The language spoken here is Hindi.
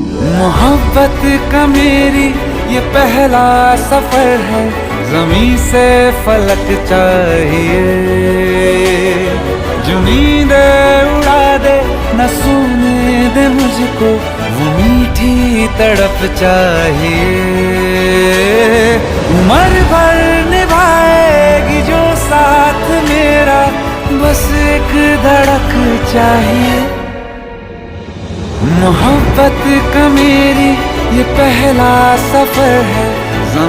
मोहब्बत का मेरी ये पहला सफर है, ज़मीं से फलक चाहिए। जो नींदे उड़ा दे न सोने दे मुझको, वो मीठी तड़प चाहिए। उम्र भर निभाएगी जो साथ मेरा, बस एक धड़क चाहिए। मोहब्बत का मेरी ये पहला सफर है,